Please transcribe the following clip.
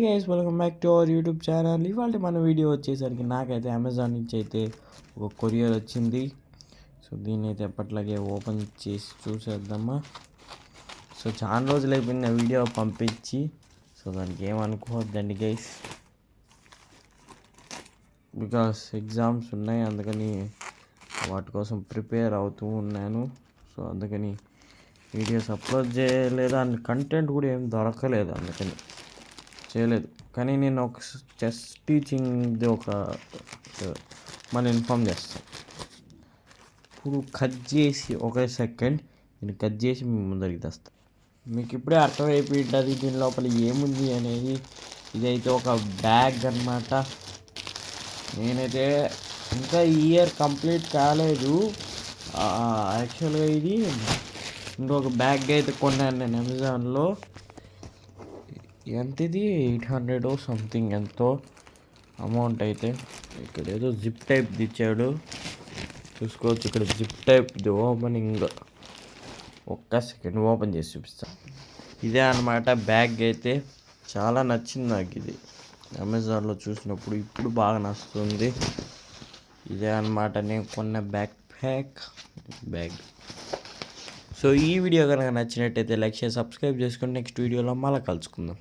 Guys, welcome back to our YouTube channel. ఇవాళ మన video వచ్చేసరికి నాకైతే అమెజాన్ నుంచి అయితే ఒక కొరియర్ వచ్చింది. సో దీన్ని అయితే ఎప్పట్లాగే ఓపెన్ చేసి చూసేద్దామా. సో చాలా రోజులు అయిపోయింది వీడియో పంపించి. సో దానికి ఏమనుకోవద్దండి గైస్, బికాస్ ఎగ్జామ్స్ ఉన్నాయి, అందుకని వాటి కోసం ప్రిపేర్ అవుతూ ఉన్నాను. సో అందుకని వీడియోస్ అప్లోడ్ చేయలేదు, అండ్ కంటెంట్ కూడా ఏం దొరకలేదు, అందుకని చేయలేదు. కానీ నేను ఒక చెస్ టీచింగ్ది ఒక మనం ఇన్ఫామ్ చేస్తాను. ఇప్పుడు కట్ చేసి ఒక సెకండ్ నేను కట్ చేసి మీ ముందరికి తెస్తాను. మీకు ఇప్పుడే అర్థమైపోయి ఉంటుంది దీని లోపల ఏముంది అనేది. ఇదైతే ఒక బ్యాగ్ అన్నమాట. నేనైతే ఇంకా ఇయర్ కంప్లీట్ కాలేదు. యాక్చువల్గా ఇది ఇంకొక బ్యాగ్ అయితే కొన్నాను నేను అమెజాన్లో. ఎంత ఇది 800 సంథింగ్ ఎంతో అమౌంట్. అయితే ఇక్కడ ఏదో జిప్ టైప్ది ఇచ్చాడు, చూసుకోవచ్చు. ఇక్కడ జిప్ టైప్ది ఓపెనింగ్. ఒక్క సెకండ్ ఓపెన్ చేసి చూపిస్తాను. ఇదే అన్నమాట బ్యాగ్. అయితే చాలా నచ్చింది నాకు ఇది. అమెజాన్లో చూసినప్పుడు ఇప్పుడు బాగా నచ్చుతుంది. ఇదే అన్నమాట నేను కొన్న బ్యాగ్. సో ఈ వీడియో కనుక నచ్చినట్టయితే లైక్ చేసి సబ్స్క్రైబ్ చేసుకొని నెక్స్ట్ వీడియోలో మళ్ళీ కలుసుకుందాం.